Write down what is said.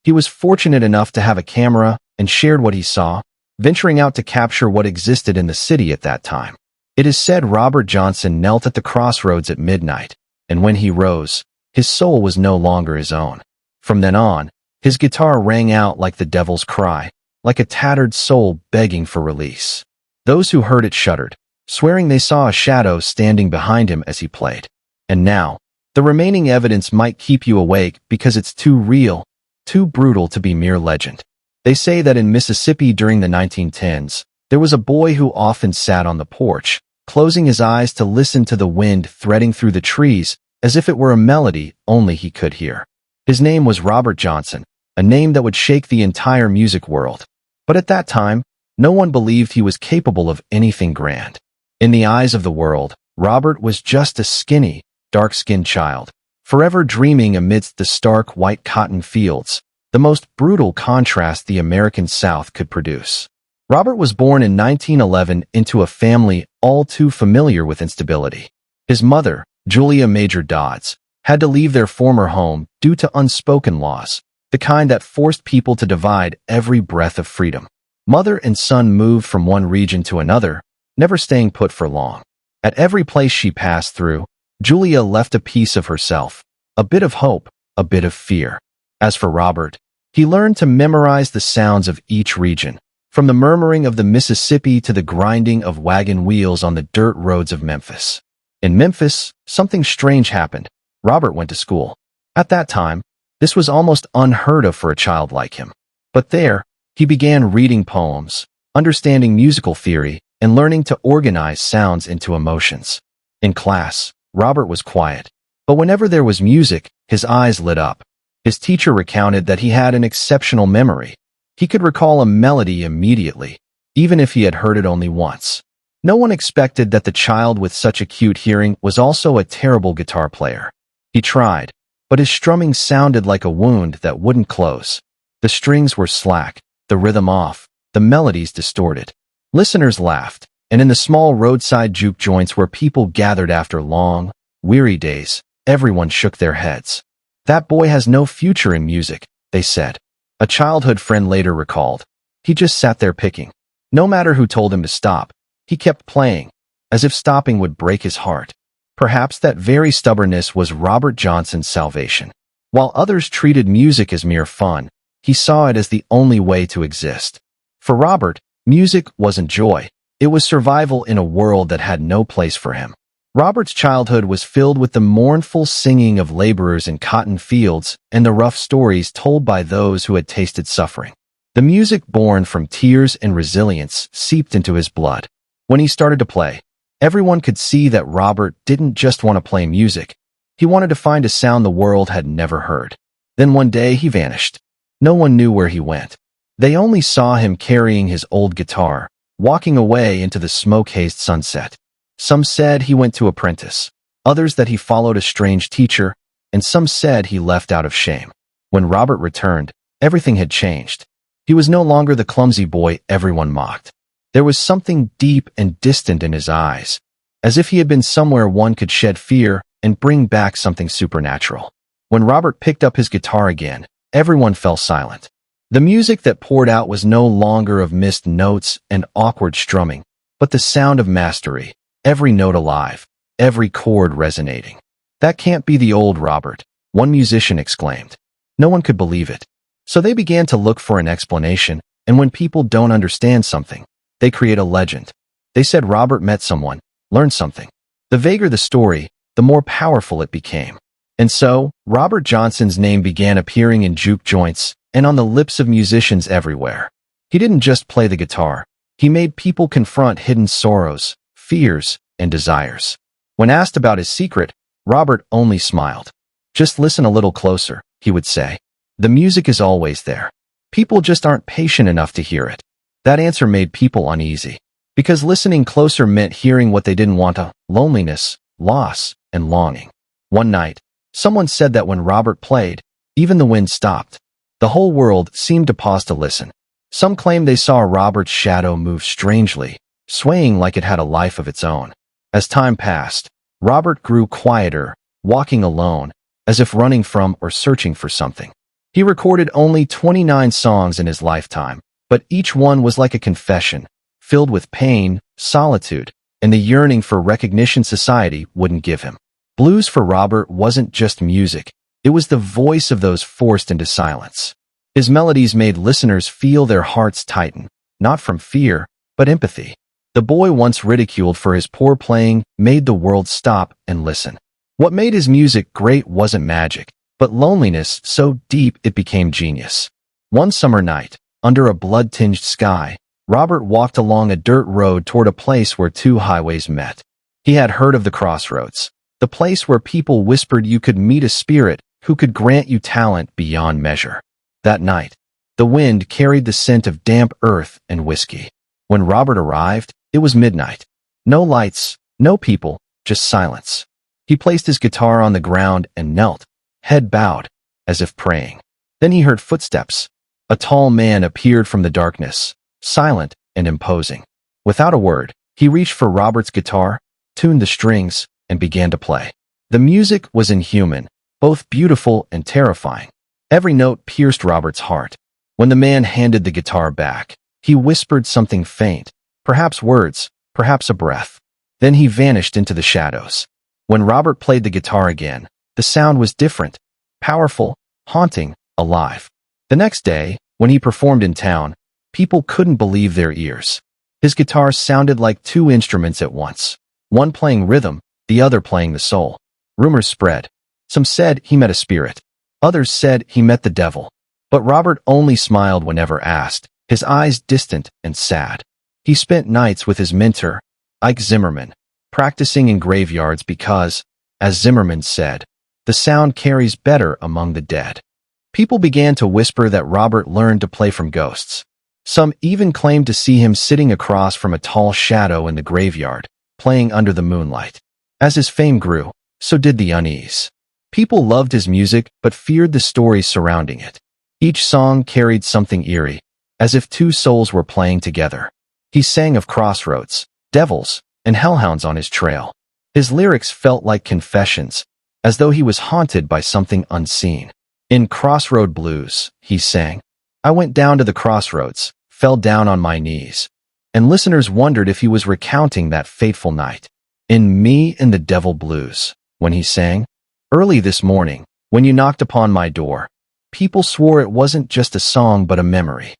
He was fortunate enough to have a camera and shared what he saw, venturing out to capture what existed in the city at that time. It is said Robert Johnson knelt at the crossroads at midnight, and when he rose, his soul was no longer his own. From then on, his guitar rang out like the devil's cry, like a tattered soul begging for release. Those who heard it shuddered, swearing they saw a shadow standing behind him as he played. And now, the remaining evidence might keep you awake because it's too real, too brutal to be mere legend. They say that in Mississippi during the 1910s, there was a boy who often sat on the porch, closing his eyes to listen to the wind threading through the trees as if it were a melody only he could hear. His name was Robert Johnson, a name that would shake the entire music world. But at that time, no one believed he was capable of anything grand. In the eyes of the world, Robert was just a skinny, dark-skinned child, forever dreaming amidst the stark white cotton fields, the most brutal contrast the American South could produce. Robert was born in 1911 into a family all too familiar with instability. His mother, Julia Major Dodds, had to leave their former home due to unspoken laws, the kind that forced people to divide every breath of freedom. Mother and son moved from one region to another, never staying put for long. At every place she passed through, Julia left a piece of herself, a bit of hope, a bit of fear. As for Robert, he learned to memorize the sounds of each region, from the murmuring of the Mississippi to the grinding of wagon wheels on the dirt roads of Memphis. In Memphis, something strange happened. Robert went to school. At that time, this was almost unheard of for a child like him. But there, he began reading poems, understanding musical theory, and learning to organize sounds into emotions. In class, Robert was quiet, but whenever there was music, his eyes lit up. His teacher recounted that he had an exceptional memory. He could recall a melody immediately, even if he had heard it only once. No one expected that the child with such acute hearing was also a terrible guitar player. He tried, but his strumming sounded like a wound that wouldn't close. The strings were slack, the rhythm off, the melodies distorted. Listeners laughed, and in the small roadside juke joints where people gathered after long, weary days, everyone shook their heads. "That boy has no future in music," they said. A childhood friend later recalled. He just sat there picking. No matter who told him to stop, he kept playing, as if stopping would break his heart. Perhaps that very stubbornness was Robert Johnson's salvation. While others treated music as mere fun, he saw it as the only way to exist. For Robert, music wasn't joy. It was survival in a world that had no place for him. Robert's childhood was filled with the mournful singing of laborers in cotton fields and the rough stories told by those who had tasted suffering. The music born from tears and resilience seeped into his blood. When he started to play, everyone could see that Robert didn't just want to play music. He wanted to find a sound the world had never heard. Then one day he vanished. No one knew where he went. They only saw him carrying his old guitar, walking away into the smoke-hazed sunset. Some said he went to apprentice, others that he followed a strange teacher, and some said he left out of shame. When Robert returned, everything had changed. He was no longer the clumsy boy everyone mocked. There was something deep and distant in his eyes, as if he had been somewhere one could shed fear and bring back something supernatural. When Robert picked up his guitar again, everyone fell silent. The music that poured out was no longer of missed notes and awkward strumming, but the sound of mastery, every note alive, every chord resonating. "That can't be the old Robert," one musician exclaimed. No one could believe it. So they began to look for an explanation, and when people don't understand something, they create a legend. They said Robert met someone, learned something. The vaguer the story, the more powerful it became. And so, Robert Johnson's name began appearing in juke joints and on the lips of musicians everywhere. He didn't just play the guitar. He made people confront hidden sorrows, fears, and desires. When asked about his secret, Robert only smiled. "Just listen a little closer," he would say. "The music is always there. People just aren't patient enough to hear it." That answer made people uneasy, because listening closer meant hearing what they didn't want: loneliness, loss, and longing. One night, someone said that when Robert played, even the wind stopped. The whole world seemed to pause to listen. Some claimed they saw Robert's shadow move strangely, swaying like it had a life of its own. As time passed, Robert grew quieter, walking alone, as if running from or searching for something. He recorded only 29 songs in his lifetime, but each one was like a confession, filled with pain, solitude, and the yearning for recognition society wouldn't give him. Blues for Robert wasn't just music, it was the voice of those forced into silence. His melodies made listeners feel their hearts tighten, not from fear, but empathy. The boy once ridiculed for his poor playing made the world stop and listen. What made his music great wasn't magic, but loneliness so deep it became genius. One summer night, under a blood-tinged sky, Robert walked along a dirt road toward a place where two highways met. He had heard of the crossroads, the place where people whispered you could meet a spirit who could grant you talent beyond measure. That night, the wind carried the scent of damp earth and whiskey. When Robert arrived, it was midnight. No lights, no people, just silence. He placed his guitar on the ground and knelt, head bowed, as if praying. Then he heard footsteps. A tall man appeared from the darkness, silent and imposing. Without a word, he reached for Robert's guitar, tuned the strings, and began to play. The music was inhuman, both beautiful and terrifying. Every note pierced Robert's heart. When the man handed the guitar back, he whispered something faint, perhaps words, perhaps a breath. Then he vanished into the shadows. When Robert played the guitar again, the sound was different, powerful, haunting, alive. The next day, when he performed in town, people couldn't believe their ears. His guitar sounded like two instruments at once, one playing rhythm, the other playing the soul. Rumors spread. Some said he met a spirit. Others said he met the devil. But Robert only smiled whenever asked, his eyes distant and sad. He spent nights with his mentor, Ike Zimmerman, practicing in graveyards because, as Zimmerman said, the sound carries better among the dead. People began to whisper that Robert learned to play from ghosts. Some even claimed to see him sitting across from a tall shadow in the graveyard, playing under the moonlight. As his fame grew, so did the unease. People loved his music but feared the stories surrounding it. Each song carried something eerie, as if two souls were playing together. He sang of crossroads, devils, and hellhounds on his trail. His lyrics felt like confessions, as though he was haunted by something unseen. In Crossroad Blues, he sang, I went down to the crossroads, fell down on my knees, and listeners wondered if he was recounting that fateful night. In Me and the Devil Blues, when he sang, early this morning, when you knocked upon my door, people swore it wasn't just a song but a memory.